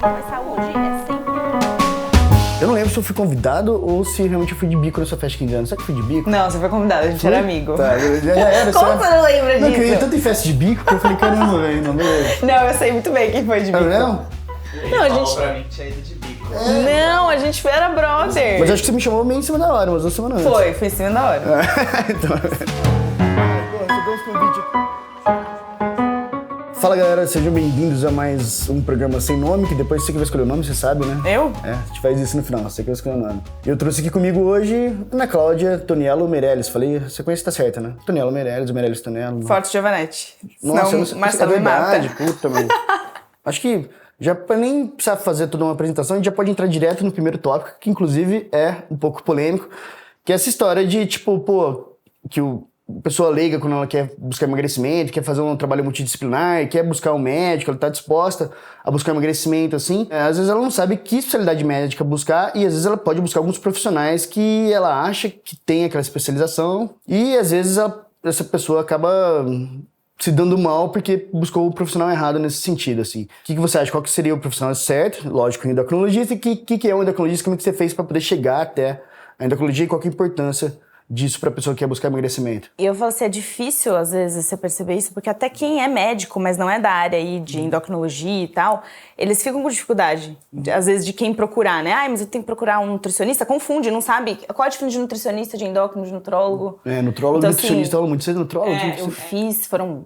Mas saúde é sempre... Eu não lembro se eu fui convidado ou se realmente eu fui de bico nessa festa de 15 anos. Será que eu fui de bico? Não, você foi convidado, a gente era amigo. Tá, já era. Como você não lembra disso? Não, que eu ia tanto em festa de bico que eu falei, caramba, velho, não lembro. Não, eu sei muito bem quem foi de bico. Não? Não, a gente... pra mim que tinha ido de bico. Não, a gente era brother. Mas acho que você me chamou meio em cima da hora, umas 2 semanas antes. Foi em cima da hora. Então... recebemos convite. Fala galera, sejam bem-vindos a mais um programa sem nome, que depois você que vai escolher o nome, você sabe, né? Eu? É, a gente faz isso no final, você que vai escolher o nome. Eu trouxe aqui comigo hoje Ana Cláudia Toniello Meirelles, falei, a sequência tá certa, né? Toniello Meirelles, Meirelles Tonello. Forte Giovanetti. Nossa, Senão eu não sei, Marcelo é me mata. verdade, puta, mano. Acho que já pra nem precisar fazer toda uma apresentação, a gente já pode entrar direto no primeiro tópico, que inclusive é um pouco polêmico, que é essa história de, tipo, pô, que a pessoa leiga quando ela quer buscar emagrecimento, quer fazer um trabalho multidisciplinar, quer buscar um médico, ela tá disposta a buscar emagrecimento, assim. Às vezes ela não sabe que especialidade médica buscar e às vezes ela pode buscar alguns profissionais que ela acha que tem aquela especialização e às vezes essa pessoa acaba se dando mal porque buscou o profissional errado nesse sentido, assim. O que você acha? Qual que seria o profissional certo? Lógico, o endocrinologista. E o que é um endocrinologista? Como é que você fez para poder chegar até a endocrinologia e qual que é a importância disso pra pessoa que quer buscar emagrecimento? E eu falo assim, é difícil às vezes você perceber isso, porque até quem é médico, mas não é da área aí de endocrinologia e tal, eles ficam com dificuldade, às vezes, de quem procurar, né? Mas eu tenho que procurar um nutricionista, confunde, não sabe? Qual a diferença de nutricionista, de endócrino, de nutrólogo? Nutrólogo e então, nutricionista, eu falo muito, você é nutrólogo? Eu fiz, foram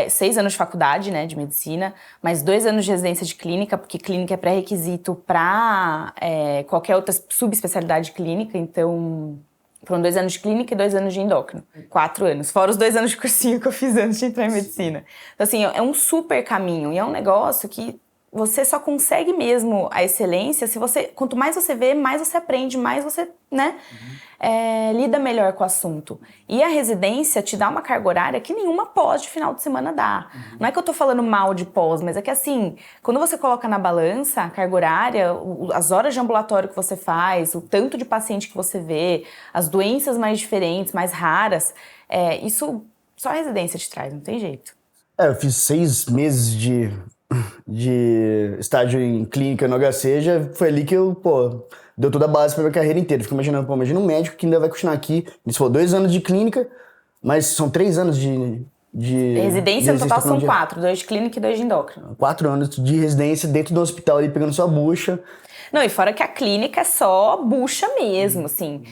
6 anos de faculdade, né, de medicina, mais 2 anos de residência de clínica, porque clínica é pré-requisito para qualquer outra subespecialidade clínica, então foram 2 anos de clínica e 2 anos de endócrino. 4 anos, fora os 2 anos de cursinho que eu fiz antes de entrar em medicina. Então, assim, é um super caminho e é um negócio que você só consegue mesmo a excelência se você... Quanto mais você vê, mais você aprende, mais você, né, lida melhor com o assunto. E a residência te dá uma carga horária que nenhuma pós de final de semana dá. Não é que eu tô falando mal de pós, mas é que assim, quando você coloca na balança a carga horária, as horas de ambulatório que você faz, o tanto de paciente que você vê, as doenças mais diferentes, mais raras, isso só a residência te traz, não tem jeito. Eu fiz 6 meses de estágio em clínica no HC, já foi ali que eu, deu toda a base pra minha carreira inteira. Fico imaginando, imagina um médico que ainda vai continuar aqui. Isso foi 2 anos de clínica, mas são 3 anos de residência no total são 4, 2 de clínica e 2 de endócrino. 4 anos de residência dentro do hospital ali, pegando sua bucha. Não, e fora que a clínica é só bucha mesmo, assim.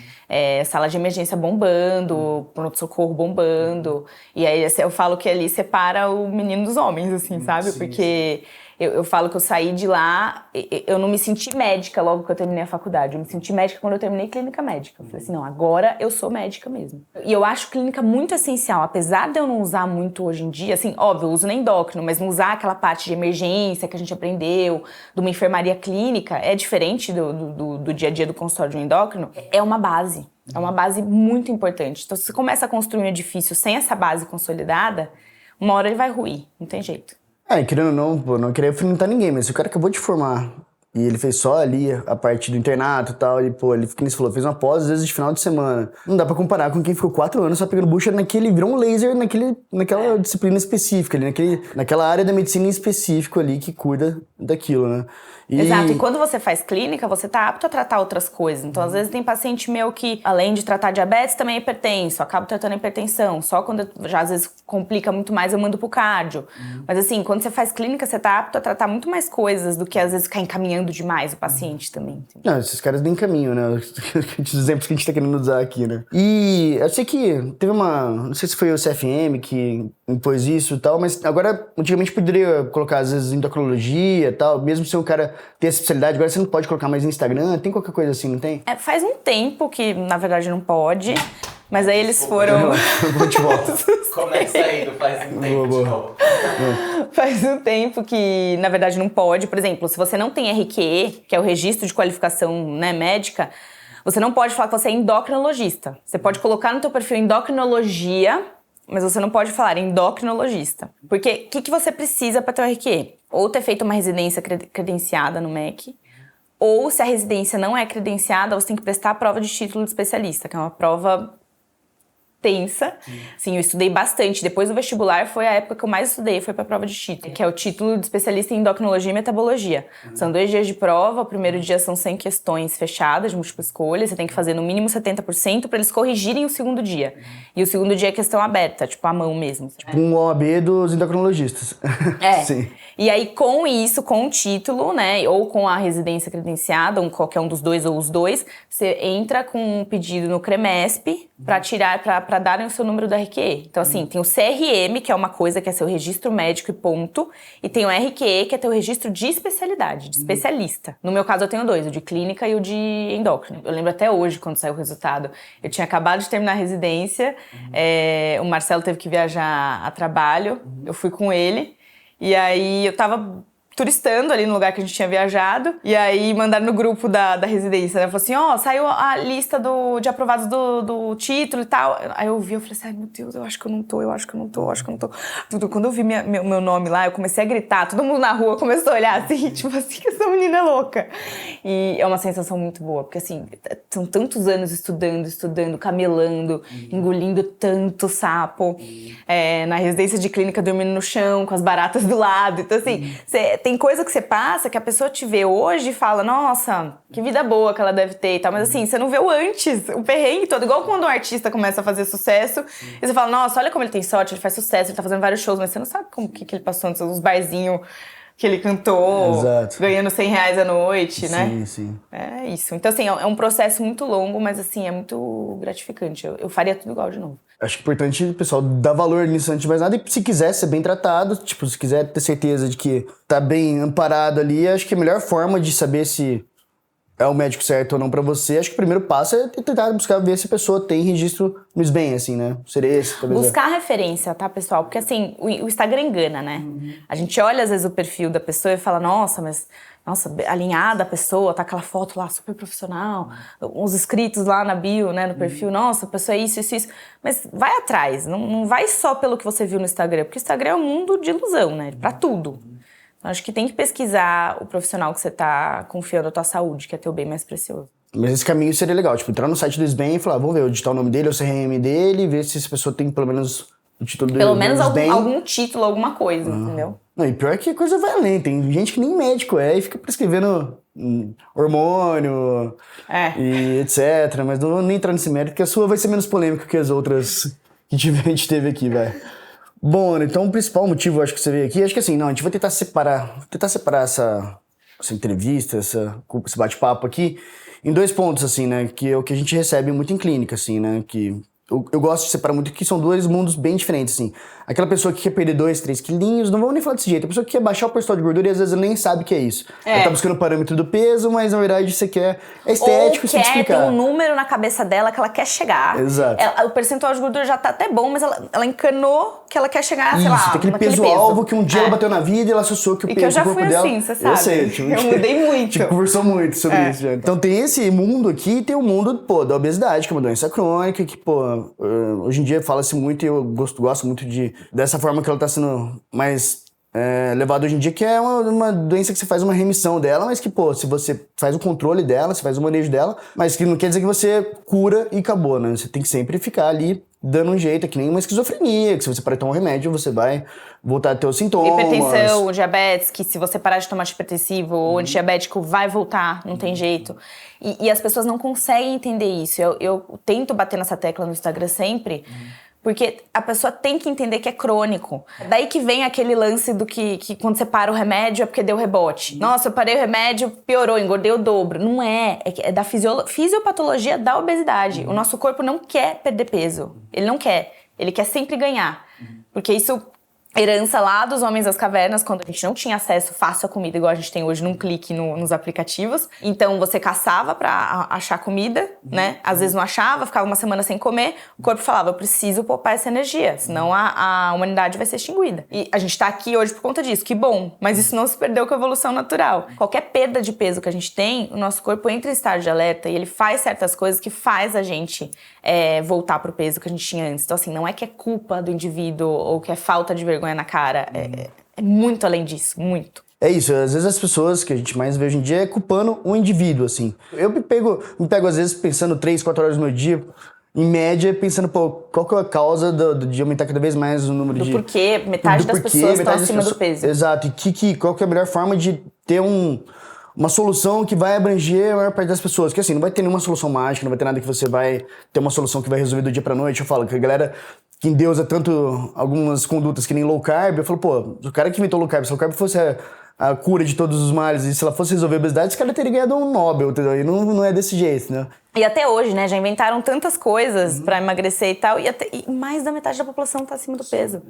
Sala de emergência bombando, pronto-socorro bombando. E aí eu falo que ali separa o menino dos homens, assim, sabe? Porque eu falo que eu saí de lá, eu não me senti médica logo que eu terminei a faculdade. Eu me senti médica quando eu terminei clínica médica. Eu falei assim, não, agora eu sou médica mesmo. E eu acho clínica muito essencial, apesar de eu não usar muito hoje em dia, assim, óbvio, eu uso na endócrino, mas não usar aquela parte de emergência que a gente aprendeu, de uma enfermaria clínica, é diferente do dia a dia do consultório de um endócrino, é uma base. É uma base muito importante. Então, se você começa a construir um edifício sem essa base consolidada, uma hora ele vai ruir, não tem jeito. Querendo ou não, não queria enfrentar ninguém, mas se o cara acabou de formar e ele fez só ali a parte do internato e tal, ele, ele, como você falou, fez uma pós, às vezes, de final de semana. Não dá pra comparar com quem ficou 4 anos só pegando bucha virou um laser naquela disciplina específica ali, naquela área da medicina em específico ali que cuida daquilo, né? Exato, e quando você faz clínica, você tá apto a tratar outras coisas. Então, às vezes, tem paciente meu que, além de tratar diabetes, também é hipertenso. Eu acabo tratando a hipertensão. Só quando já, às vezes, complica muito mais, eu mando pro cardio. Mas, assim, quando você faz clínica, você tá apto a tratar muito mais coisas do que, às vezes, ficar encaminhando demais o paciente também. Não, esses caras nem caminham, né? Os exemplos que a gente tá querendo usar aqui, né? E eu sei que teve não sei se foi o CFM que impôs isso e tal, mas agora, antigamente poderia colocar, às vezes, endocrinologia e tal, mesmo se o cara tem essa especialidade, agora você não pode colocar mais no Instagram, tem qualquer coisa assim, não tem? Faz um tempo que, na verdade, não pode, mas aí eles foram... Vou te voltar. Começa aí, não faz um tempo de novo. Faz um tempo que, na verdade, não pode. Por exemplo, se você não tem RQE, que é o Registro de Qualificação, né, Médica, você não pode falar que você é endocrinologista. Você pode colocar no teu perfil endocrinologia, mas você não pode falar endocrinologista. Porque o que você precisa para ter o RQE? Ou ter feito uma residência credenciada no MEC, ou se a residência não é credenciada, você tem que prestar a prova de título de especialista, que é uma prova tensa. Assim, eu estudei bastante. Depois do vestibular foi a época que eu mais estudei, foi pra prova de título, que é o título de especialista em endocrinologia e metabologia. São 2 dias de prova, o primeiro dia são 100 questões fechadas, de múltipla escolha, você tem que fazer no mínimo 70% pra eles corrigirem o segundo dia. E o segundo dia é questão aberta, tipo à mão mesmo. Tipo um OAB dos endocrinologistas. Sim. E aí, com isso, com o título, né, ou com a residência credenciada, qualquer um dos dois ou os dois, você entra com um pedido no CREMESP para tirar, para darem o seu número do RQE. Então, assim, tem o CRM, que é uma coisa que é seu registro médico e ponto, e tem o RQE, que é teu registro de especialidade, de especialista. No meu caso, eu tenho 2, o de clínica e o de endócrino. Eu lembro até hoje, quando saiu o resultado. Eu tinha acabado de terminar a residência, o Marcelo teve que viajar a trabalho, eu fui com ele, e aí eu tava turistando ali no lugar que a gente tinha viajado. E aí mandaram no grupo da residência, né? Falou assim, saiu a lista de aprovados do título e tal. Aí eu vi, eu falei assim, ai meu Deus, eu acho que eu não tô. Quando eu vi meu nome lá, eu comecei a gritar, todo mundo na rua começou a olhar assim, tipo assim, que essa menina é louca. E é uma sensação muito boa, porque assim, são tantos anos estudando, camelando, engolindo tanto sapo, na residência de clínica dormindo no chão, com as baratas do lado. Então assim, tem coisa que você passa que a pessoa te vê hoje e fala, nossa, que vida boa que ela deve ter e tal. Mas assim, você não vê o antes, o perrengue todo. Igual quando um artista começa a fazer sucesso e você fala, nossa, olha como ele tem sorte, ele faz sucesso, ele tá fazendo vários shows, mas você não sabe como que ele passou nos barzinhos que ele cantou, Exato. ganhando R$100 a noite, né? Sim, sim. É isso. Então assim, é um processo muito longo, mas assim, é muito gratificante. Eu faria tudo igual de novo. Acho importante o pessoal dar valor nisso antes de mais nada. E se quiser ser bem tratado, tipo, se quiser ter certeza de que tá bem amparado ali, acho que a melhor forma de saber se é o médico certo ou não pra você, acho que o primeiro passo é tentar buscar ver se a pessoa tem registro no SBEM, assim, né? Seria esse, talvez. Buscar referência, tá, pessoal? Porque assim, o Instagram engana, né? A gente olha às vezes o perfil da pessoa e fala, nossa, alinhada a pessoa, tá aquela foto lá super profissional, uns inscritos lá na bio, né, no perfil, nossa, a pessoa é isso. Mas vai atrás, não vai só pelo que você viu no Instagram, porque o Instagram é um mundo de ilusão, né, pra tudo. Acho que tem que pesquisar o profissional que você tá confiando a tua saúde, que é teu bem mais precioso. Mas esse caminho seria legal, tipo, entrar no site do SBEM e falar, vamos ver, digitar o nome dele, o CRM dele, ver se essa pessoa tem pelo menos o título Pelo do menos SBEM. algum título, alguma coisa, entendeu? Não, e pior que a coisa vai além, tem gente que nem médico e fica prescrevendo hormônio e etc, mas não vou nem entrar nesse mérito, porque a sua vai ser menos polêmica que as outras que a gente teve aqui, vai. Bom, então o principal motivo, acho que você veio aqui, acho que assim, não, a gente vai tentar separar essa entrevista, esse bate-papo aqui, em 2 pontos, assim, né, que é o que a gente recebe muito em clínica, assim, né, que eu gosto de separar muito que são 2 mundos bem diferentes, assim. Aquela pessoa que quer perder 2, 3 quilinhos, não vamos nem falar desse jeito. A pessoa que quer baixar o percentual de gordura e às vezes ela nem sabe que é isso. Ela tá buscando o parâmetro do peso, mas na verdade você quer estético, você tem que explicar. Ou quer ter um número na cabeça dela que ela quer chegar. Exato. O percentual de gordura já tá até bom, mas ela encanou que ela quer chegar, sei lá, tem aquele peso-alvo que um dia ela bateu na vida e ela associou que o peso do corpo dela... E que eu já fui assim, você sabe. Eu sei. Tipo, eu mudei muito. A gente conversou muito sobre isso já. Então tem esse mundo aqui e tem o mundo, da obesidade, que é uma doença crônica, que, hoje em dia fala-se muito e eu gosto muito dessa forma que ela tá sendo mais levada hoje em dia, que é uma doença que você faz uma remissão dela, mas que, se você faz o controle dela, você faz o manejo dela, mas que não quer dizer que você cura e acabou, né? Você tem que sempre ficar ali dando um jeito, é que nem uma esquizofrenia, que se você parar de tomar um remédio, você vai voltar a ter os sintomas. Hipertensão, diabetes, que se você parar de tomar antihipertensivo ou antidiabético, vai voltar, não tem jeito. E as pessoas não conseguem entender isso. Eu tento bater nessa tecla no Instagram sempre, porque a pessoa tem que entender que é crônico. Daí que vem aquele lance do que quando você para o remédio é porque deu rebote. Nossa, eu parei o remédio, piorou, engordei o dobro. Não é. É da fisiopatologia da obesidade. O nosso corpo não quer perder peso. Ele não quer. Ele quer sempre ganhar. Porque isso... herança lá dos homens das cavernas, quando a gente não tinha acesso fácil à comida, igual a gente tem hoje num clique nos aplicativos. Então, você caçava pra achar comida, né? Às vezes não achava, ficava uma semana sem comer. O corpo falava, eu preciso poupar essa energia, senão a humanidade vai ser extinguida. E a gente tá aqui hoje por conta disso, que bom. Mas isso não se perdeu com a evolução natural. Qualquer perda de peso que a gente tem, o nosso corpo entra em estado de alerta e ele faz certas coisas que faz a gente voltar pro peso que a gente tinha antes. Então, assim, não é que é culpa do indivíduo ou que é falta de vergonha na cara. É muito além disso, muito. É isso, às vezes as pessoas que a gente mais vê hoje em dia é culpando o indivíduo, assim. Eu me pego às vezes pensando 3, 4 horas no meu dia, em média, pensando, pô, qual que é a causa de aumentar cada vez mais o número Do de... porquê metade das pessoas estão acima do peso. Exato, e qual que é a melhor forma de ter uma solução que vai abranger a maior parte das pessoas. Porque assim, não vai ter nenhuma solução mágica, não vai ter nada que você vai ter uma solução que vai resolver do dia pra noite. Eu falo que a galera que endeusa tanto algumas condutas que nem low carb, eu falo, pô, o cara que inventou low carb, se low carb fosse a cura de todos os males, e se ela fosse resolver a obesidade, esse cara teria ganhado um Nobel, entendeu? E não é desse jeito, né? E até hoje, né, já inventaram tantas coisas pra emagrecer e tal, e mais da metade da população tá acima do peso.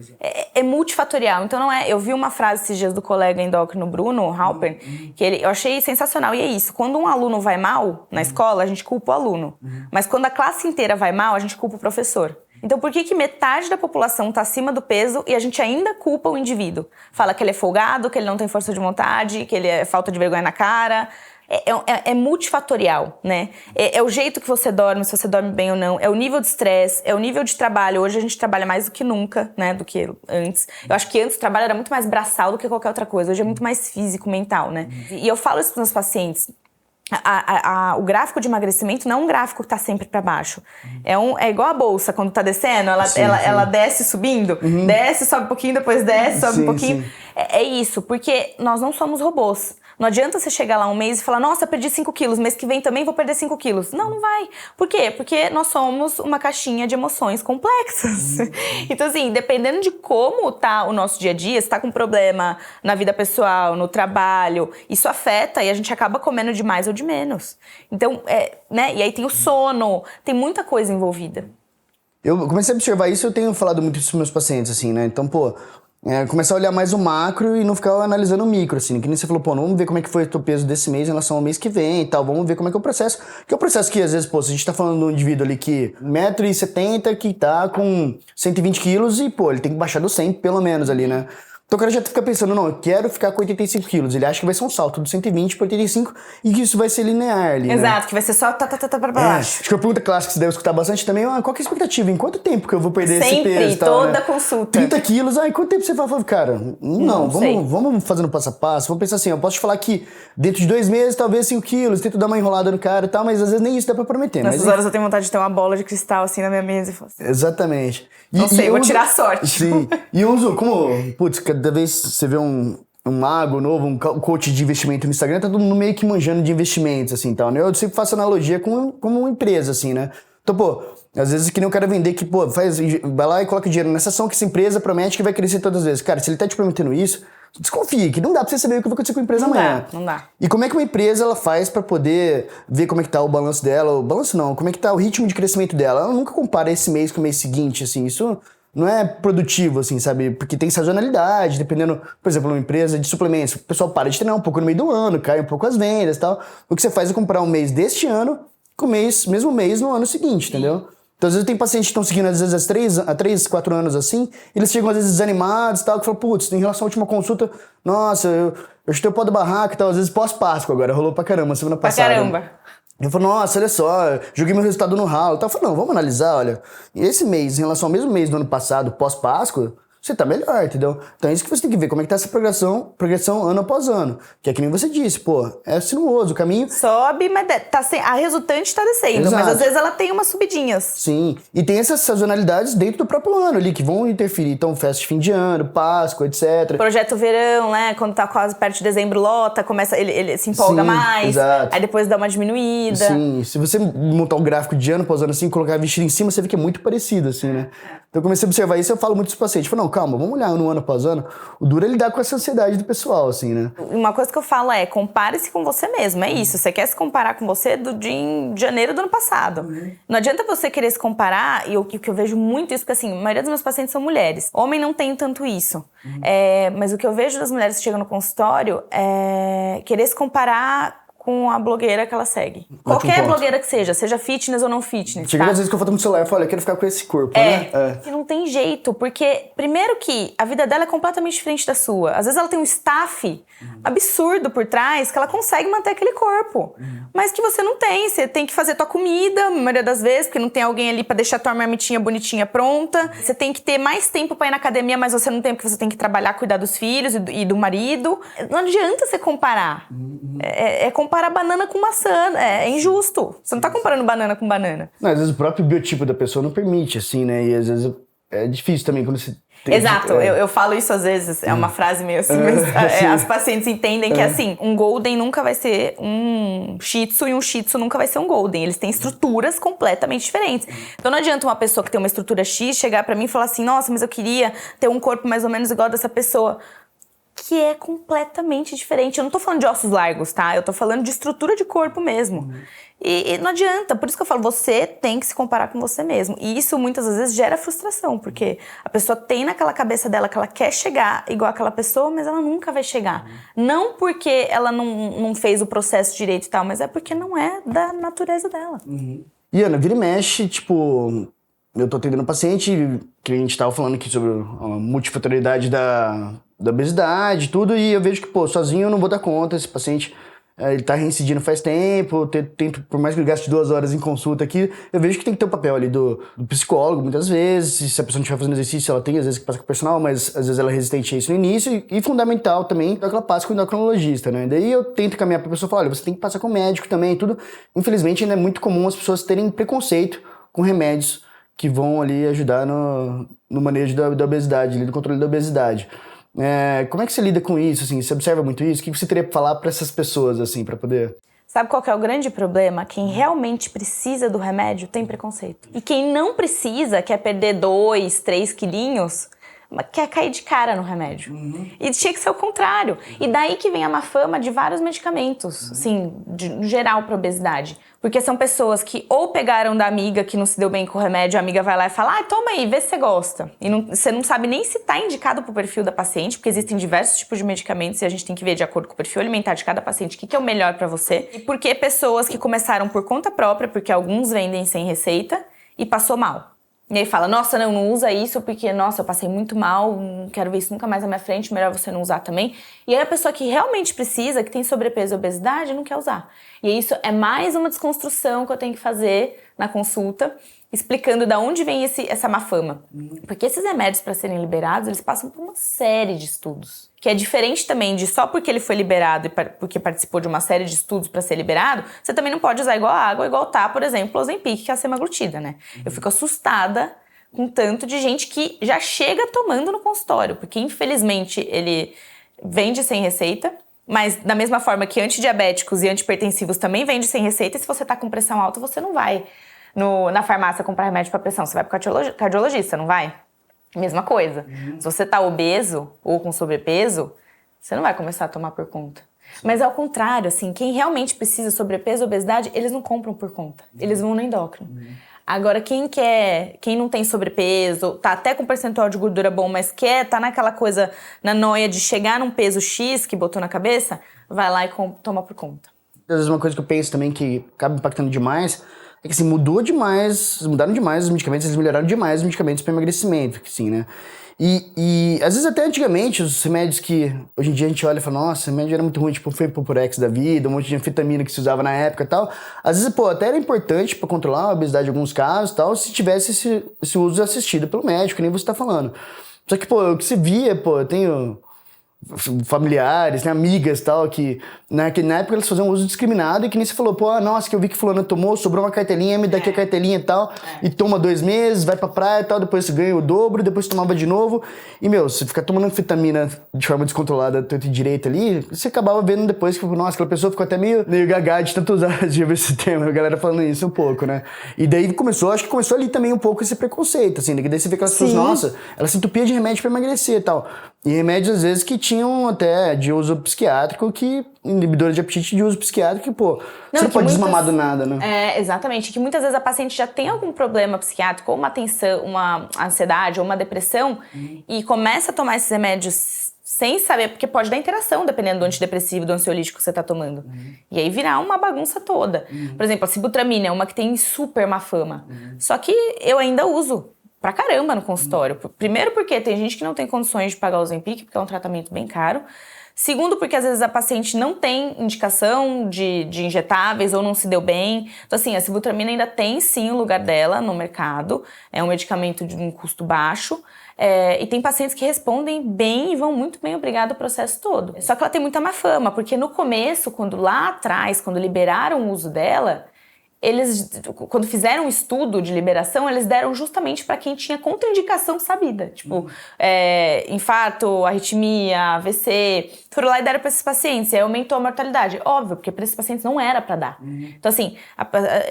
É multifatorial, então não é... Eu vi uma frase esses dias do colega endócrino Bruno Halper, que eu achei sensacional, e é isso, quando um aluno vai mal na escola, a gente culpa o aluno, mas quando a classe inteira vai mal, a gente culpa o professor. Então por que que metade da população tá acima do peso e a gente ainda culpa o indivíduo? Fala que ele é folgado, que ele não tem força de vontade, que ele é falta de vergonha na cara... É multifatorial, né? É o jeito que você dorme, se você dorme bem ou não. É o nível de estresse, é o nível de trabalho. Hoje a gente trabalha mais do que nunca, né? Do que antes. Eu acho que antes o trabalho era muito mais braçal do que qualquer outra coisa. Hoje é muito mais físico, mental, né? E eu falo isso para os meus pacientes. O gráfico de emagrecimento não é um gráfico que tá sempre para baixo. É igual a bolsa, quando tá descendo, ela desce subindo, desce, sobe um pouquinho, depois desce, sobe um pouquinho. É isso, porque nós não somos robôs. Não adianta você chegar lá um mês e falar, nossa, perdi 5 quilos, mês que vem também vou perder 5 quilos. Não vai. Por quê? Porque nós somos uma caixinha de emoções complexas. Então, assim, dependendo de como tá o nosso dia a dia, se tá com problema na vida pessoal, no trabalho, isso afeta e a gente acaba comendo de mais ou de menos. Então, né? E aí tem o sono, tem muita coisa envolvida. Eu comecei a observar isso, eu tenho falado muito isso com meus pacientes, assim, né? Então, pô, começar a olhar mais o macro e não ficar analisando o micro, assim. Que nem você falou, pô, vamos ver como é que foi o teu peso desse mês em relação ao mês que vem e tal. Vamos ver como é que é o processo. Que é o processo que, às vezes, pô, se a gente tá falando de um indivíduo ali que 1,70 m, que tá com 120 quilos e, pô, ele tem que baixar do 100 pelo menos ali, né? Então o cara já fica pensando, não, eu quero ficar com 85 quilos. Ele acha que vai ser um salto do 120 para 85 e que isso vai ser linear ali, Exato, né? que vai ser só pra baixo. Acho que a pergunta clássica que você deve escutar bastante também é qual que é a expectativa? Em quanto tempo que eu vou perder esse peso? Sempre, E tal, toda né? consulta. 30 quilos, em quanto tempo você fala, cara, não sei. vamos fazendo passo a passo. Vamos pensar assim, eu posso te falar que dentro de 2 meses, talvez 5 quilos, tento dar uma enrolada no cara e tal, mas às vezes nem isso dá pra prometer. Nessas horas eu tenho vontade de ter uma bola de cristal assim na minha mesa e falar assim, Exatamente. não sei, vou tirar sorte. Sim. E eu uso, putz, cada vez você vê um mago novo, um coach de investimento no Instagram, tá todo mundo meio que manjando de investimentos, assim, tal, né? Eu sempre faço analogia como uma empresa, assim, né? Então, pô, às vezes que nem o cara vender que, pô, vai lá e coloca dinheiro nessa ação que essa empresa promete que vai crescer todas as vezes. Cara, se ele tá te prometendo isso, desconfie, que não dá pra você saber o que vai acontecer com a empresa amanhã. Não dá. E como é que uma empresa ela faz pra poder ver como é que tá o balanço dela, o balanço não, como é que tá o ritmo de crescimento dela? Ela nunca compara esse mês com o mês seguinte, assim, isso não é produtivo, assim, sabe? Porque tem sazonalidade, dependendo, por exemplo, uma empresa de suplementos, o pessoal para de treinar um pouco no meio do ano, cai um pouco as vendas e tal. O que você faz é comparar um mês deste ano com o mesmo mês no ano seguinte, entendeu? Então, às vezes, tem pacientes que estão seguindo, às vezes, há 3, 4 anos, assim, eles chegam, às vezes, desanimados e tal, que falam, putz, em relação à última consulta, nossa, eu chutei o pó do barraco e tal, às vezes, pós-Páscoa agora, rolou pra caramba, semana passada. Pra caramba. Eu falo, nossa, olha só, joguei meu resultado no ralo. Eu falei, não, vamos analisar, olha, esse mês, em relação ao mesmo mês do ano passado, pós-Páscoa, você tá melhor, entendeu? Então é isso que você tem que ver, como é que tá essa progressão ano após ano. Que é que nem você disse, pô, é sinuoso, o caminho... Sobe, mas a resultante tá descendo, Exato. mas às vezes ela tem umas subidinhas. Sim, e tem essas sazonalidades dentro do próprio ano ali, que vão interferir. Então, festa de fim de ano, Páscoa, etc. Projeto verão, né? Quando tá quase perto de dezembro, lota, começa, ele se empolga Sim, mais. exato. Aí depois dá uma diminuída. Sim, se você montar um gráfico de ano após ano assim, colocar vestido em cima, você vê que é muito parecido, assim, né? Então eu comecei a observar isso e eu falo muito pros pacientes. Falo, não, calma, vamos olhar no ano após ano. O duro é lidar com essa ansiedade do pessoal, assim, né? Uma coisa que eu falo é, compare-se com você mesmo, é isso. Você quer se comparar com você de janeiro do ano passado. Não adianta você querer se comparar, e o que eu vejo muito isso, porque assim, a maioria dos meus pacientes são mulheres. Homem não tem tanto isso. Mas o que eu vejo das mulheres que chegam no consultório é querer se comparar com a blogueira que ela segue. Qualquer blogueira que seja fitness ou não fitness, Chega tá? às vezes que eu foto no celular e falo, olha, eu quero ficar com esse corpo, né? Que não tem jeito, porque primeiro que a vida dela é completamente diferente da sua. Às vezes ela tem um staff absurdo por trás que ela consegue manter aquele corpo. Mas que você não tem, você tem que fazer tua comida, a maioria das vezes, porque não tem alguém ali pra deixar tua marmitinha bonitinha pronta. Você tem que ter mais tempo pra ir na academia, mas você não tem porque você tem que trabalhar, cuidar dos filhos e do marido. Não adianta você comparar. É completamente comparar banana com maçã. É injusto. Você não tá comparando banana com banana. Não, às vezes o próprio biotipo da pessoa não permite, assim, né? E às vezes é difícil também quando você tem... Exato, eu falo isso às vezes, é uma frase meio assim, mas as pacientes entendem que assim, um Golden nunca vai ser um Shih Tzu e um Shih Tzu nunca vai ser um Golden. Eles têm estruturas completamente diferentes. Então não adianta uma pessoa que tem uma estrutura X chegar pra mim e falar assim, nossa, mas eu queria ter um corpo mais ou menos igual dessa pessoa. Que é completamente diferente. Eu não tô falando de ossos largos, tá? Eu tô falando de estrutura de corpo mesmo. E não adianta. Por isso que eu falo, você tem que se comparar com você mesmo. E isso muitas vezes gera frustração, porque a pessoa tem naquela cabeça dela que ela quer chegar igual aquela pessoa, mas ela nunca vai chegar. Não porque ela não fez o processo direito e tal, mas é porque não é da natureza dela. E Ana, vira e mexe, tipo... Eu tô atendendo um paciente, que a gente tava falando aqui sobre a multifatorialidade da obesidade e tudo, e eu vejo que, pô, sozinho eu não vou dar conta, esse paciente, ele tá reincidindo faz tempo, por mais que ele gaste 2 horas em consulta aqui, eu vejo que tem que ter o papel ali do psicólogo, muitas vezes, se a pessoa não estiver fazendo exercício, ela tem, às vezes, que passar com o personal, mas às vezes ela é resistente a isso no início, e fundamental também, é que ela passe com o endocrinologista, né? Daí eu tento caminhar pra pessoa e falar, olha, você tem que passar com o médico também e tudo. Infelizmente, ainda é muito comum as pessoas terem preconceito com remédios que vão ali ajudar no manejo da obesidade, ali, do controle da obesidade. Como é que você lida com isso, assim? Você observa muito isso? O que você teria pra falar pra essas pessoas, assim, pra poder... Sabe qual que é o grande problema? Quem realmente precisa do remédio tem preconceito. E quem não precisa, quer perder 2, 3 quilinhos, quer cair de cara no remédio. E tinha que ser o contrário. E daí que vem a má fama de vários medicamentos, assim, no geral pra obesidade. Porque são pessoas que ou pegaram da amiga que não se deu bem com o remédio, a amiga vai lá e fala, toma aí, vê se você gosta. E você não sabe nem se tá indicado pro perfil da paciente, porque existem diversos tipos de medicamentos e a gente tem que ver de acordo com o perfil alimentar de cada paciente o que é o melhor pra você. E porque pessoas que começaram por conta própria, porque alguns vendem sem receita, e passou mal. E aí fala, nossa, não usa isso porque, nossa, eu passei muito mal, não quero ver isso nunca mais na minha frente, melhor você não usar também. E aí a pessoa que realmente precisa, que tem sobrepeso e obesidade, não quer usar. E isso é mais uma desconstrução que eu tenho que fazer na consulta, explicando de onde vem essa má fama. Porque esses remédios, para serem liberados, eles passam por uma série de estudos. Que é diferente também de só porque ele foi liberado e porque participou de uma série de estudos para ser liberado, você também não pode usar igual água, igual tá, por exemplo, o Ozempic, que é a semaglutida, né? Eu fico assustada com tanto de gente que já chega tomando no consultório, porque infelizmente ele vende sem receita, mas da mesma forma que antidiabéticos e antihipertensivos também vende sem receita, e se você tá com pressão alta, você não vai na farmácia comprar remédio para pressão, você vai pro cardiologista, não vai? Mesma coisa. Se você tá obeso ou com sobrepeso, você não vai começar a tomar por conta. Mas ao contrário, assim, quem realmente precisa de sobrepeso ou obesidade, eles não compram por conta. Eles vão no endócrino. Agora, quem não tem sobrepeso, tá até com percentual de gordura bom, mas tá naquela coisa, na noia de chegar num peso X que botou na cabeça, vai lá e toma por conta. Às vezes uma coisa que eu penso também que acaba impactando demais é que assim, mudaram demais os medicamentos, eles melhoraram demais os medicamentos para emagrecimento, assim, né? E às vezes até antigamente, os remédios que hoje em dia a gente olha e fala, nossa, esse remédio era muito ruim, tipo o Fepopurex da vida, um monte de anfetamina que se usava na época e tal. Às vezes, pô, até era importante para controlar a obesidade em alguns casos e tal, se tivesse esse uso assistido pelo médico, que nem você tá falando. Só que, pô, o que você via, pô, eu tenho familiares, né, amigas e tal, que na época eles faziam uso discriminado e que nem você falou, pô, nossa, que eu vi que fulano tomou, sobrou uma cartelinha, me dá aqui a cartelinha e tal, e toma 2 meses, vai pra praia e tal, depois você ganha o dobro, depois tomava de novo, e meu, você ficar tomando anfetamina de forma descontrolada, tanto e direito ali, você acabava vendo depois que, nossa, aquela pessoa ficou até meio gaga de tanto usar esse tema, a galera falando isso um pouco, né, e daí acho que começou ali também um pouco esse preconceito, assim, daí você vê aquelas pessoas, nossa, ela se entupia de remédio pra emagrecer e tal, e remédios às vezes que tinham até de uso psiquiátrico, que inibidores de apetite de uso psiquiátrico, que, pô, você não pode desmamar do nada, né? Exatamente. Que muitas vezes a paciente já tem algum problema psiquiátrico, ou uma tensão, uma ansiedade, ou uma depressão, e começa a tomar esses remédios sem saber, porque pode dar interação, dependendo do antidepressivo, do ansiolítico que você tá tomando. E aí virar uma bagunça toda. Por exemplo, a sibutramina é uma que tem super má fama. Só que eu ainda uso. pra caramba no consultório. Primeiro porque tem gente que não tem condições de pagar o Ozempic, porque é um tratamento bem caro. Segundo, porque às vezes a paciente não tem indicação de injetáveis ou não se deu bem. Então, assim, a sibutramina ainda tem sim o lugar dela no mercado. É um medicamento de um custo baixo. E tem pacientes que respondem bem e vão muito bem, obrigado, o processo todo. Só que ela tem muita má fama, porque no começo, lá atrás, quando liberaram o uso dela, eles, quando fizeram um estudo de liberação, eles deram justamente para quem tinha contraindicação sabida. Tipo, infarto, arritmia, AVC. Foram lá e deram para esses pacientes. E aí aumentou a mortalidade. Óbvio, porque para esses pacientes não era para dar. Então, assim,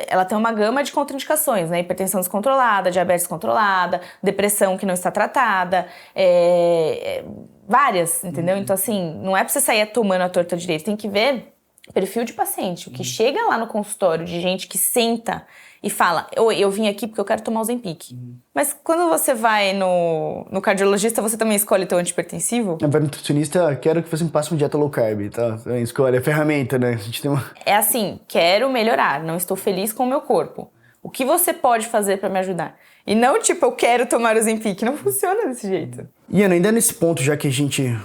ela tem uma gama de contraindicações, né? Hipertensão descontrolada, diabetes descontrolada, depressão que não está tratada, várias, entendeu? Então, assim, não é para você sair tomando a torta direito. Tem que ver perfil de paciente, o que chega lá no consultório de gente que senta e fala, eu vim aqui porque eu quero tomar o Ozempic. Mas quando você vai no cardiologista, você também escolhe teu antihipertensivo? Para nutricionista, quero que você me passe uma dieta low carb, tá? Escolhe a ferramenta, né? A gente tem uma... É assim, quero melhorar, não estou feliz com o meu corpo. O que você pode fazer para me ajudar? E não tipo, eu quero tomar o Ozempic, não funciona desse jeito. E Ana, ainda nesse ponto, já que a gente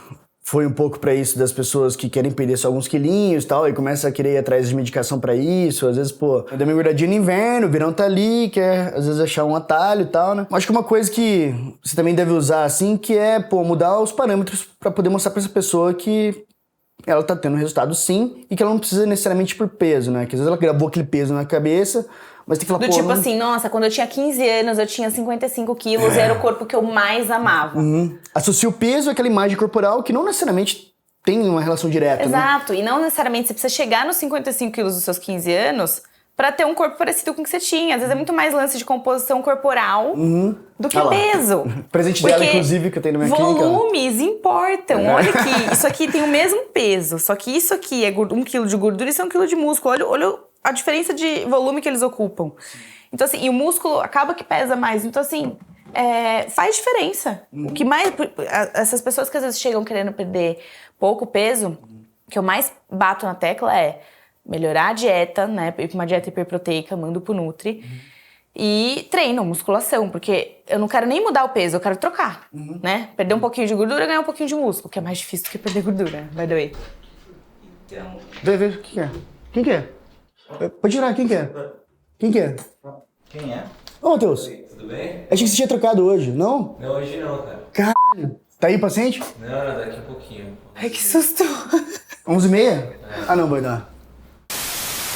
foi um pouco pra isso das pessoas que querem perder só alguns quilinhos e tal, e começa a querer ir atrás de medicação pra isso, às vezes, pô, deu uma engordadinha no inverno, o verão tá ali, quer às vezes achar um atalho e tal, né? Acho que uma coisa que você também deve usar, assim, que é, pô, mudar os parâmetros pra poder mostrar pra essa pessoa que ela tá tendo resultado sim, e que ela não precisa necessariamente ir por peso, né? Que às vezes ela gravou aquele peso na cabeça, mas tem que falar, do tipo assim, nossa, quando eu tinha 15 anos, eu tinha 55 quilos e era o corpo que eu mais amava. Associa o peso àquela imagem corporal que não necessariamente tem uma relação direta, Exato, né? E não necessariamente você precisa chegar nos 55 quilos dos seus 15 anos pra ter um corpo parecido com o que você tinha. Às vezes é muito mais lance de composição corporal do que peso. Presente dela, inclusive, que eu tenho na minha clínica. Volumes importam. Olha aqui, isso aqui tem o mesmo peso, só que isso aqui é 1 quilo de gordura e isso é 1 quilo de músculo. Olha a diferença de volume que eles ocupam. Então, assim, e o músculo acaba que pesa mais. Então, assim, faz diferença. O que mais... Essas pessoas que às vezes chegam querendo perder pouco peso, o que eu mais bato na tecla é melhorar a dieta, né? Ir pra uma dieta hiperproteica, mando pro Nutri. E treino, musculação, porque eu não quero nem mudar o peso, eu quero trocar, né? Perder um pouquinho de gordura e ganhar um pouquinho de músculo, que é mais difícil do que perder gordura, by the way. Então... Vê, quem é? Quem que é? Pode tirar, quem que é? Quem que é? Quem é? Ô, Matheus. Oi, tudo bem? Achei que você tinha trocado hoje, não? Não, hoje não, cara. Caralho. Tá aí, paciente? Não, daqui a pouquinho. Ai, que susto! 11h30? Ah, não, vai dar.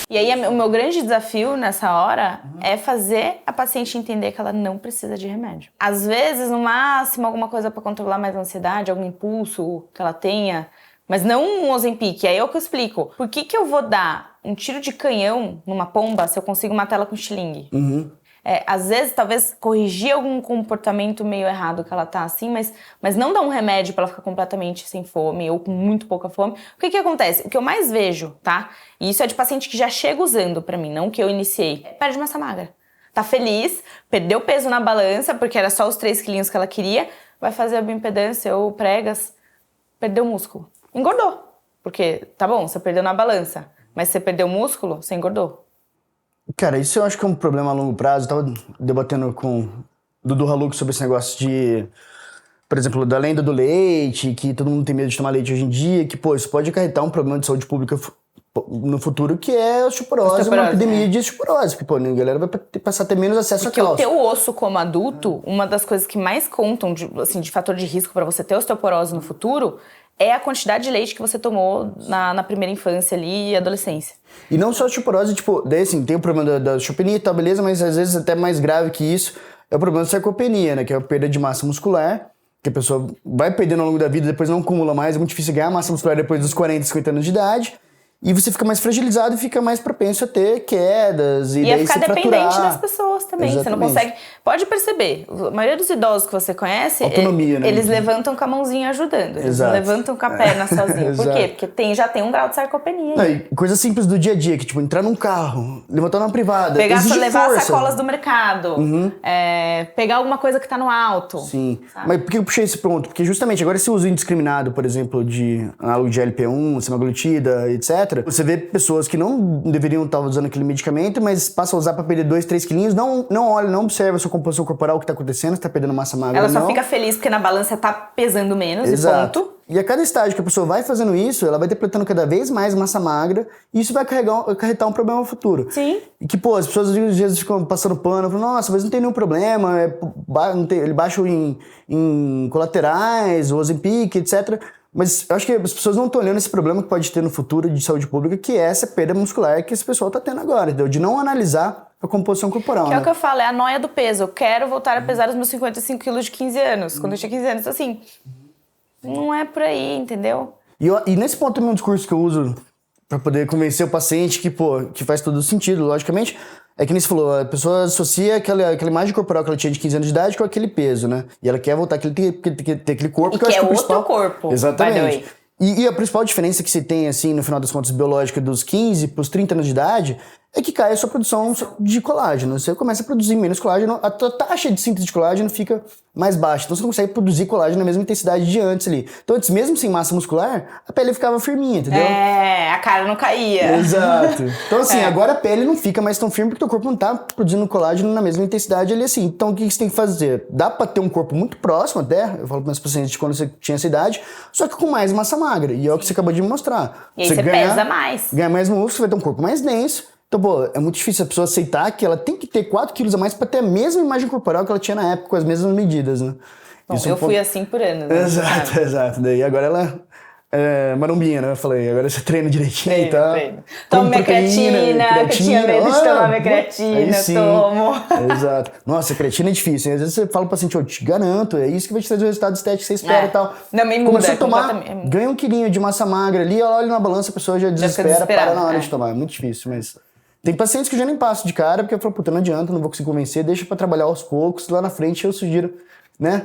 E aí, o meu grande desafio nessa hora é fazer a paciente entender que ela não precisa de remédio. Às vezes, no máximo, alguma coisa para controlar mais a ansiedade, algum impulso que ela tenha, mas não um Ozempic. Aí é o que eu explico. Por que eu vou dar um tiro de canhão numa pomba se eu consigo matar ela com estilingue? Às vezes, talvez, corrigir algum comportamento meio errado que ela tá assim, mas não dar um remédio pra ela ficar completamente sem fome ou com muito pouca fome. O que acontece? O que eu mais vejo, tá? E isso é de paciente que já chega usando pra mim, não que eu iniciei. Perde massa magra. Tá feliz, perdeu peso na balança, porque era só os 3 quilinhos que ela queria, vai fazer a bioimpedância ou pregas, perdeu músculo. Engordou. Porque, tá bom, você perdeu na balança, mas você perdeu músculo, você engordou. Cara, isso eu acho que é um problema a longo prazo. Eu tava debatendo com o Dudu Haluc sobre esse negócio de, por exemplo, da lenda do leite, que todo mundo tem medo de tomar leite hoje em dia, que, pô, isso pode acarretar um problema de saúde pública no futuro, que é a osteoporose, uma epidemia de osteoporose, porque, pô, a galera vai passar a ter menos acesso a cálcio. Porque o teu osso como adulto, uma das coisas que mais contam de fator de risco para você ter osteoporose no futuro é a quantidade de leite que você tomou na primeira infância ali e adolescência. E não só a osteoporose, tipo, daí assim, tem o problema da osteopenia e tal, beleza, mas às vezes até mais grave que isso é o problema da sarcopenia, né, que é a perda de massa muscular, que a pessoa vai perdendo ao longo da vida, depois não acumula mais, é muito difícil ganhar massa muscular depois dos 40, 50 anos de idade. E você fica mais fragilizado e fica mais propenso a ter quedas e daí a ficar se dependente fraturar. das pessoas também. Exatamente. Você não consegue... Pode perceber, a maioria dos idosos que você conhece, autonomia, né? Eles levantam com a mãozinha ajudando. Eles Exato. não levantam com a perna sozinho. Por quê? Porque já tem um grau de sarcopenia. Não, e coisa simples do dia a dia, que tipo, entrar num carro, levantar numa privada, levar força. sacolas do mercado. Pegar alguma coisa que tá no alto. Sim. Sabe? Mas por que eu puxei esse ponto? Porque justamente agora esse uso indiscriminado, por exemplo, de análogo de LP1, semaglutida, etc., etc. Você vê pessoas que não deveriam estar usando aquele medicamento, mas passam a usar para perder 2, 3 quilinhos, não olha, não observa a sua composição corporal, o que está acontecendo, se tá perdendo massa magra Ela ou só não. fica feliz porque na balança tá pesando menos, Exato. e ponto. E a cada estágio que a pessoa vai fazendo isso, ela vai depletando cada vez mais massa magra, e isso vai acarretar um problema no futuro. Sim. E que, pô, as pessoas às vezes ficam passando pano, falam, nossa, mas não tem nenhum problema, ele baixa em colaterais, o Ozempic, etc. Mas eu acho que as pessoas não estão olhando esse problema que pode ter no futuro de saúde pública, que é essa perda muscular que esse pessoal está tendo agora, entendeu? De não analisar a composição corporal. Que é o que eu falo, é a noia do peso. Eu quero voltar a pesar os meus 55 quilos de 15 anos, quando eu tinha 15 anos. Então, assim, não é por aí, entendeu? E nesse ponto também um discurso que eu uso para poder convencer o paciente que, pô, que faz todo sentido, logicamente, é que nem você falou, a pessoa associa aquela imagem corporal que ela tinha de 15 anos de idade com aquele peso, né? E ela quer voltar a ter aquele corpo. E Que eu que acho é que o outro principal... corpo, Exatamente. by the way. E a principal diferença que se tem, assim, no final das contas, biológica dos 15 para os 30 anos de idade é que cai a sua produção de colágeno. Você começa a produzir menos colágeno, a tua taxa de síntese de colágeno fica mais baixa. Então você não consegue produzir colágeno na mesma intensidade de antes ali. Então antes, mesmo sem massa muscular, a pele ficava firminha, entendeu? É, a cara não caía. Exato. Então assim, agora a pele não fica mais tão firme porque teu corpo não tá produzindo colágeno na mesma intensidade ali assim. Então o que você tem que fazer? Dá pra ter um corpo muito próximo até, eu falo para meus pacientes de quando você tinha essa idade, só que com mais massa magra. E é o que você acabou de me mostrar. E aí você pesa mais. Ganha mais músculo, você vai ter um corpo mais denso. Então, pô, é muito difícil a pessoa aceitar que ela tem que ter 4 quilos a mais pra ter a mesma imagem corporal que ela tinha na época, com as mesmas medidas, né? Bom, Isso é eu um ponto... fui assim por anos. Né? Exato, exato. Daí agora ela é marombinha, né? Eu falei, agora você treina direitinho e tal. Tomo minha creatina, que eu tinha medo de tomar minha creatina, tomo. Exato. Nossa, creatina é difícil, hein? Às vezes você fala pro paciente, eu te garanto, é isso que vai te trazer o resultado estético que você espera e tal. Não, me muda. Começou a tomar, ganha um quilinho de massa magra ali, olha na balança, a pessoa já desespera, para na hora de tomar. É muito difícil, mas... Tem pacientes que eu já nem passo de cara, porque eu falo, puta, não adianta, não vou conseguir convencer, deixa pra trabalhar aos poucos, lá na frente eu sugiro, né?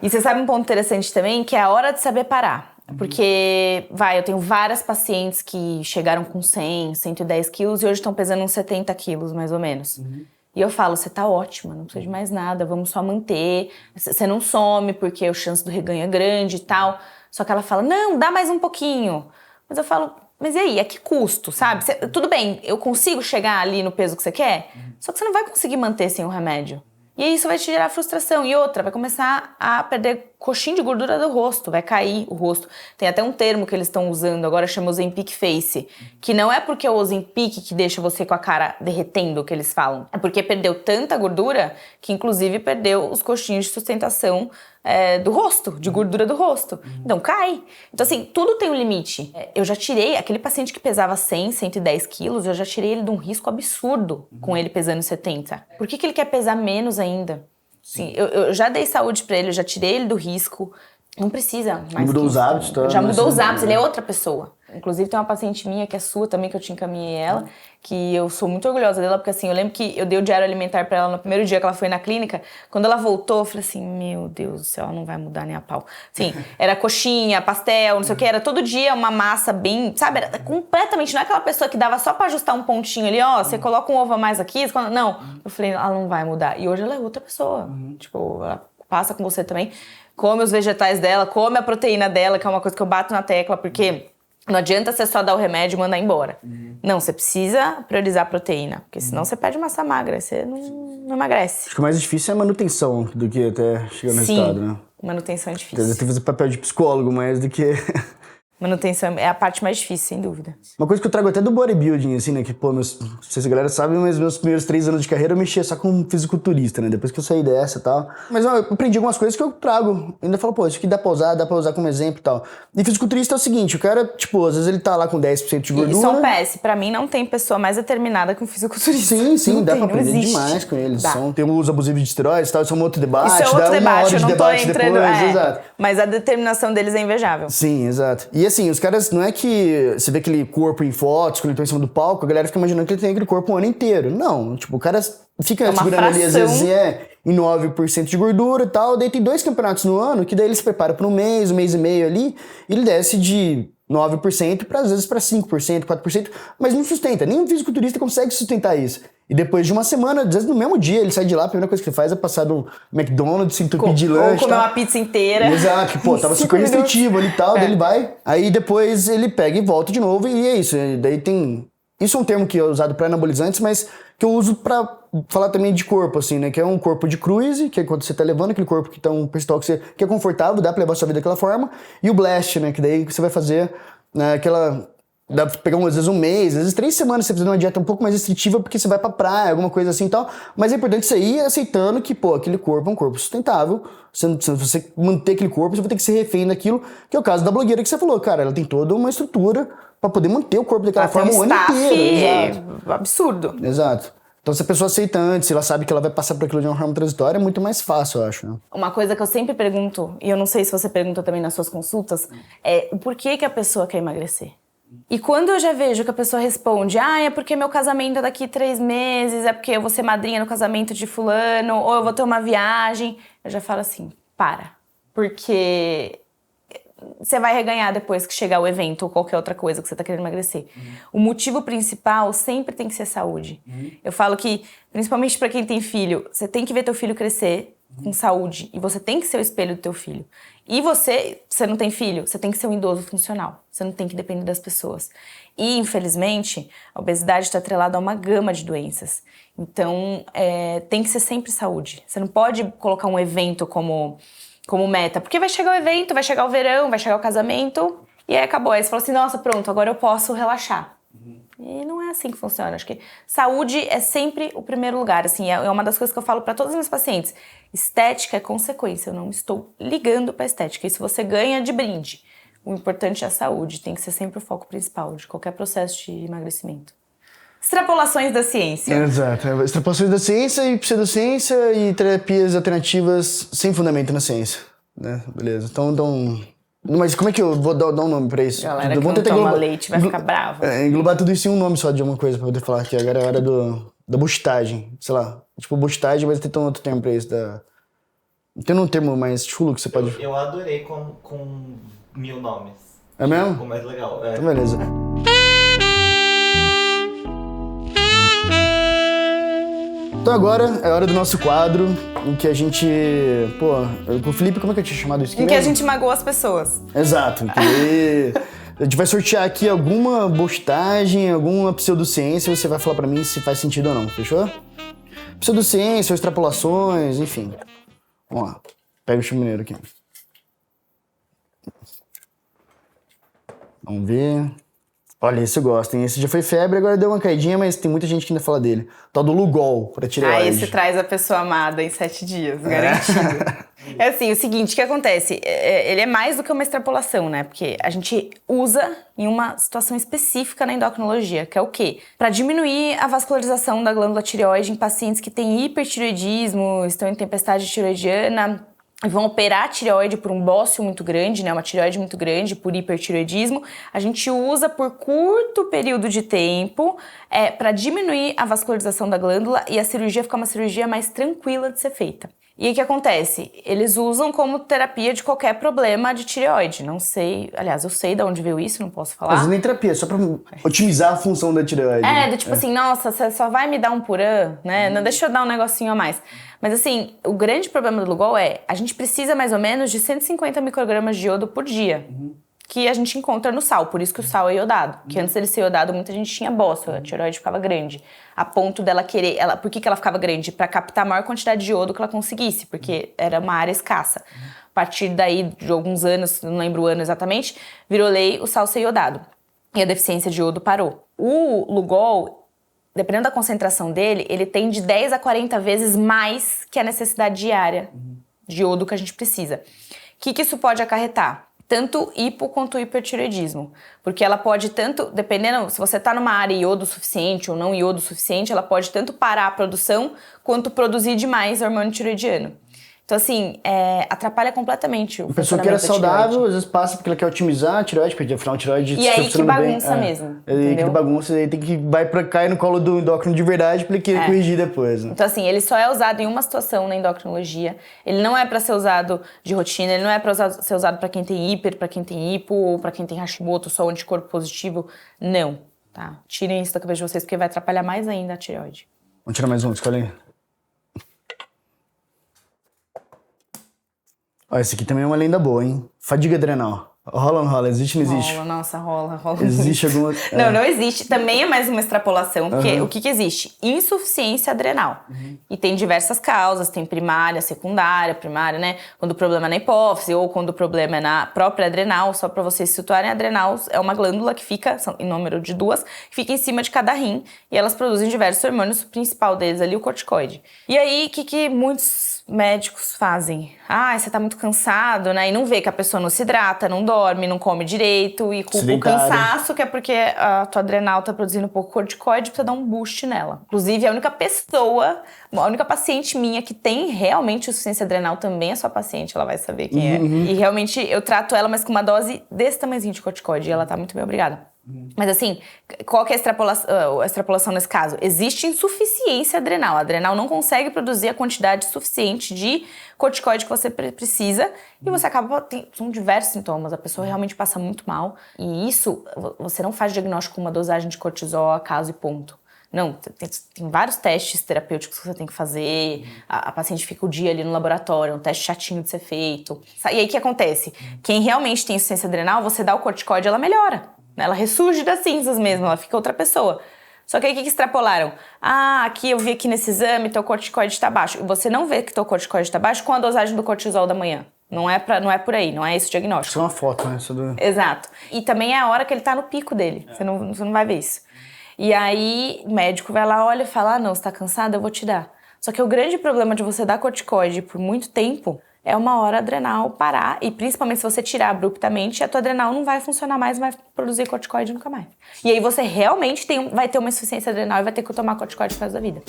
E você sabe um ponto interessante também, que é a hora de saber parar. Porque, eu tenho várias pacientes que chegaram com 100, 110 quilos e hoje estão pesando uns 70 quilos, mais ou menos. E eu falo, você tá ótima, não precisa de mais nada, vamos só manter. Você não some, porque a chance do reganho é grande e tal. Só que ela fala, não, dá mais um pouquinho. Mas eu falo... Mas e aí, a que custo, sabe? Tudo bem, eu consigo chegar ali no peso que você quer, só que você não vai conseguir manter sem o remédio. E aí isso vai te gerar frustração. E outra, vai começar a perder coxinha de gordura do rosto, vai cair o rosto. Tem até um termo que eles estão usando agora, chama Ozempic Face, que não é porque é o Ozempic que deixa você com a cara derretendo, que eles falam. É porque perdeu tanta gordura que inclusive perdeu os coxinhos de sustentação do rosto, de gordura do rosto. Então cai. Então assim, tudo tem um limite. Eu já tirei, aquele paciente que pesava 100, 110 quilos, eu já tirei ele de um risco absurdo com ele pesando 70. Por que ele quer pesar menos ainda? Sim, eu já dei saúde pra ele, eu já tirei ele do risco. Não precisa mais. Mudou os hábitos, tá? Já mudou os hábitos, ele é outra pessoa. Inclusive tem uma paciente minha que é sua também, que eu te encaminhei ela, que eu sou muito orgulhosa dela, porque assim, eu lembro que eu dei o diário alimentar pra ela no primeiro dia que ela foi na clínica. Quando ela voltou, eu falei assim, meu Deus do céu, ela não vai mudar nem a pau. Sim, era coxinha, pastel, não sei o que, era todo dia uma massa bem, sabe, era completamente, não é aquela pessoa que dava só pra ajustar um pontinho ali, ó, você coloca um ovo a mais aqui, não. Eu falei, ela não vai mudar. E hoje ela é outra pessoa, tipo, ela passa com você também, come os vegetais dela, come a proteína dela, que é uma coisa que eu bato na tecla, porque... Não adianta você só dar o remédio e mandar embora. Não, você precisa priorizar a proteína, porque senão você perde massa magra, você não emagrece. Acho que o mais difícil é a manutenção do que até chegar no resultado, né? Manutenção é difícil. Tem que fazer papel de psicólogo mais do que... Manutenção é a parte mais difícil, sem dúvida. Uma coisa que eu trago até do bodybuilding, assim, né? Que, pô, não sei se a galera sabe, mas meus primeiros 3 anos de carreira eu mexia só com fisiculturista, né? Depois que eu saí dessa e tal. Mas eu aprendi algumas coisas que eu trago. Ainda falo, pô, isso aqui dá pra usar como exemplo e tal. E fisiculturista é o seguinte, o cara, tipo, às vezes ele tá lá com 10% de gordura. E só um PS, pra mim não tem pessoa mais determinada que um fisiculturista. Sim, não dá tem, pra aprender demais com eles. Tem o uso abusivo de esteroides e tal, isso é um outro debate. Isso é outro debate, eu não tô entrando... Depois, exato. Mas a determinação deles é invejável. Sim, exato. E assim, os caras, não é que você vê aquele corpo em fotos, quando ele tá em cima do palco, a galera fica imaginando que ele tem aquele corpo o ano inteiro. Não, tipo, o cara fica segurando ali, às vezes em 9% de gordura e tal, daí tem 2 campeonatos no ano, que daí ele se prepara para um mês e meio ali, e ele desce de 9% às vezes para 5%, 4%, mas não sustenta. Nenhum fisiculturista consegue sustentar isso. E depois de uma semana, às vezes no mesmo dia, ele sai de lá, a primeira coisa que ele faz é passar no McDonald's, se entupir de lanche. Ou comer uma pizza inteira. Exato, que, pô, tava super restritivo ali e tal, daí ele vai. Aí depois ele pega e volta de novo e é isso. Daí tem... Isso é um termo que é usado para anabolizantes, mas que eu uso pra falar também de corpo, assim, né? Que é um corpo de cruise, que é quando você tá levando aquele corpo que tá um percentual que é confortável, dá pra levar a sua vida daquela forma. E o blast, né? Que daí você vai fazer aquela... Dá pra pegar às vezes um mês, às vezes 3 semanas você fazer uma dieta um pouco mais restritiva porque você vai pra praia, alguma coisa assim e tal. Mas é importante você ir aceitando que, pô, aquele corpo é um corpo sustentável. Se você manter aquele corpo, você vai ter que ser refém daquilo, que é o caso da blogueira que você falou, cara. Ela tem toda uma estrutura pra poder manter o corpo daquela forma o ano inteiro. Exato. Absurdo. Exato. Então se a pessoa aceita antes, ela sabe que ela vai passar por aquilo de uma forma transitória, é muito mais fácil, eu acho. Né? Uma coisa que eu sempre pergunto, e eu não sei se você pergunta também nas suas consultas, é o porquê que a pessoa quer emagrecer. E quando eu já vejo que a pessoa responde, é porque meu casamento é daqui 3 meses, é porque eu vou ser madrinha no casamento de fulano, ou eu vou ter uma viagem, eu já falo assim, para. Porque você vai reganhar depois que chegar o evento ou qualquer outra coisa que você tá querendo emagrecer. O motivo principal sempre tem que ser saúde. Eu falo que, principalmente para quem tem filho, você tem que ver teu filho crescer com saúde e você tem que ser o espelho do teu filho. E você não tem filho, você tem que ser um idoso funcional. Você não tem que depender das pessoas. E, infelizmente, a obesidade está atrelada a uma gama de doenças. Então, tem que ser sempre saúde. Você não pode colocar um evento como meta. Porque vai chegar o evento, vai chegar o verão, vai chegar o casamento e aí acabou. Aí você fala assim, nossa, pronto, agora eu posso relaxar. E não é assim que funciona. Acho que saúde é sempre o primeiro lugar. Assim, é uma das coisas que eu falo para todos os meus pacientes. Estética é consequência. Eu não estou ligando para estética. Isso você ganha de brinde. O importante é a saúde. Tem que ser sempre o foco principal de qualquer processo de emagrecimento. Extrapolações da ciência. Exato. Extrapolações da ciência e pseudociência e terapias alternativas sem fundamento na ciência. Né? Beleza. Então... Mas como é que eu vou dar um nome pra isso? Galera que não toma leite vai ficar brava. Englobar tudo isso em um nome só de uma coisa pra poder falar que agora é a hora da boostagem. Sei lá. Tipo, boostagem, mas tem outro termo pra isso. Tem um termo mais chulo que você pode... Eu adorei com 1000 nomes. É mesmo? Ficou mais legal. Então beleza. Então agora é a hora do nosso quadro, em que a gente... Pô, com o Felipe, como é que eu tinha chamado isso aqui? Em que a gente magoa as pessoas. Exato. Que a gente vai sortear aqui alguma bostagem, alguma pseudociência, e você vai falar pra mim se faz sentido ou não, fechou? Pseudociência, ou extrapolações, enfim. Vamos lá. Pega o chimineiro aqui. Vamos ver... Olha, esse eu gosto, hein? Esse já foi febre, agora deu uma caidinha, mas tem muita gente que ainda fala dele. Tal do Lugol, pra tireoide. Esse traz a pessoa amada em 7 dias, garantido. É assim, o seguinte, o que acontece? Ele é mais do que uma extrapolação, né? Porque a gente usa em uma situação específica na endocrinologia, que é o quê? Pra diminuir a vascularização da glândula tireoide em pacientes que têm hipertireoidismo, estão em tempestade tireoidiana, vão operar a tireoide por um bócio muito grande, né, uma tireoide muito grande, por hipertireoidismo, a gente usa por curto período de tempo para diminuir a vascularização da glândula e a cirurgia ficar uma cirurgia mais tranquila de ser feita. E o que acontece? Eles usam como terapia de qualquer problema de tireoide. Não sei, aliás, eu sei de onde veio isso, não posso falar. Mas nem terapia, só pra otimizar a função da tireoide. Assim, nossa, você só vai me dar um Puran, né? Não, deixa eu dar um negocinho a mais. Mas assim, o grande problema do Lugol a gente precisa mais ou menos de 150 microgramas de iodo por dia. Que a gente encontra no sal, por isso que o sal é iodado. Que antes dele ser iodado, muita gente tinha bócio, a tireoide ficava grande. A ponto dela querer... Por que ela ficava grande? Pra captar a maior quantidade de iodo que ela conseguisse, porque era uma área escassa. A partir daí, de alguns anos, não lembro o ano exatamente, virou lei o sal ser iodado. E a deficiência de iodo parou. O Lugol, dependendo da concentração dele, ele tem de 10 a 40 vezes mais que a necessidade diária de iodo que a gente precisa. O que isso pode acarretar? Tanto hipo quanto hipertireoidismo. Porque ela pode tanto, dependendo, se você está numa área iodo suficiente ou não iodo suficiente, ela pode tanto parar a produção quanto produzir demais hormônio tireoidiano. Então, assim, atrapalha completamente o pessoa que era saudável, às vezes passa porque ela quer otimizar a tireoide, porque afinal a tireoide... E aí que bagunça mesmo, entendeu? Que bagunça, aí tem que cair no colo do endócrino de verdade pra ele querer corrigir depois. Né? Então, assim, ele só é usado em uma situação na endocrinologia. Ele não é pra ser usado de rotina, ele não é pra ser usado pra quem tem hiper, pra quem tem hipo, ou pra quem tem Hashimoto, só o anticorpo positivo. Não, tá? Tirem isso da cabeça de vocês, porque vai atrapalhar mais ainda a tireoide. Vamos tirar mais um, escolhe aí. Ó, esse aqui também é uma lenda boa, hein? Fadiga adrenal. Rola ou não rola? Existe ou não existe? Rola, nossa, rola. Existe alguma... Não existe. Também é mais uma extrapolação, porque o que existe? Insuficiência adrenal. E tem diversas causas, tem primária, secundária, primária, né? Quando o problema é na hipófise ou quando o problema é na própria adrenal, só pra vocês se situarem, a adrenal é uma glândula que fica, em número de 2, que fica em cima de cada rim, e elas produzem diversos hormônios, o principal deles ali, o corticoide. E aí, o que muitos médicos fazem? Você tá muito cansado, né? E não vê que a pessoa não se hidrata, não dorme, não come direito, e culpa o cansaço, que é porque a tua adrenal tá produzindo pouco corticoide, precisa dar um boost nela. Inclusive, a única paciente minha que tem realmente insuficiência adrenal também é sua paciente, ela vai saber quem é. E realmente, eu trato ela, mas com uma dose desse tamanhozinho de corticoide, e ela tá muito bem, obrigada. Mas assim, qual que é a extrapolação nesse caso? Existe insuficiência adrenal. A adrenal não consegue produzir a quantidade suficiente de corticoide que você precisa e você acaba... São diversos sintomas, a pessoa realmente passa muito mal. E isso, você não faz diagnóstico com uma dosagem de cortisol a caso e ponto. Não, tem vários testes terapêuticos que você tem que fazer, a paciente fica o dia ali no laboratório, um teste chatinho de ser feito. E aí o que acontece? Quem realmente tem insuficiência adrenal, você dá o corticoide, ela melhora. Ela ressurge das cinzas mesmo, ela fica outra pessoa. Só que aí o que extrapolaram? Aqui eu vi aqui nesse exame, teu corticoide está baixo. E você não vê que teu corticoide está baixo com a dosagem do cortisol da manhã. Não é por aí, não é esse o diagnóstico. Isso é uma foto, né? Exato. E também é a hora que ele tá no pico dele. Você não vai ver isso. E aí o médico vai lá, olha e fala, não, você tá cansada, eu vou te dar. Só que o grande problema de você dar corticoide por muito tempo é uma hora adrenal parar, e principalmente se você tirar abruptamente, a tua adrenal não vai funcionar mais, não vai produzir corticoide nunca mais. E aí você realmente vai ter uma insuficiência adrenal e vai ter que tomar corticoide pro resto da vida.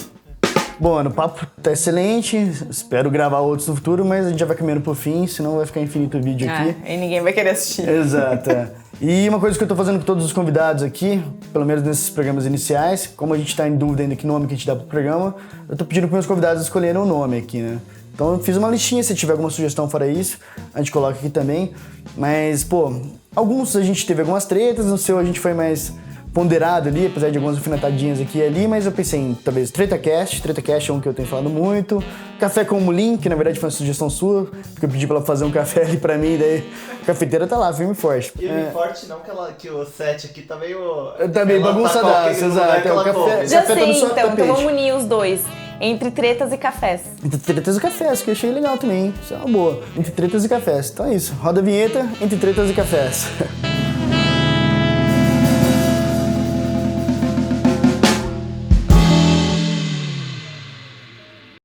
Bom, o papo tá excelente, espero gravar outros no futuro, mas a gente já vai caminhando pro fim, senão vai ficar infinito o vídeo aqui. E ninguém vai querer assistir. Exato. E uma coisa que eu tô fazendo com todos os convidados aqui, pelo menos nesses programas iniciais, como a gente tá em dúvida ainda que nome que a gente dá pro programa, eu tô pedindo pros meus convidados escolherem um nome aqui, né? Então eu fiz uma listinha, se tiver alguma sugestão fora isso, a gente coloca aqui também. Mas, alguns a gente teve algumas tretas, no seu a gente foi mais ponderado ali, apesar de algumas alfinetadinhas aqui e ali, mas eu pensei em, talvez, TretaCast é um que eu tenho falado muito. Café com Mulim, que na verdade foi uma sugestão sua, porque eu pedi pra ela fazer um café ali pra mim, daí a cafeteira tá lá, firme e forte. Firme e forte não, que o set aqui tá meio... Tá meio bagunçadaço, exato. O café, já café sei, tá no seu então tapete. vamos unir os dois. Entre tretas e cafés. Entre tretas e cafés, que eu achei legal também, hein? Isso é uma boa. Entre tretas e cafés. Então é isso. Roda a vinheta, entre tretas e cafés.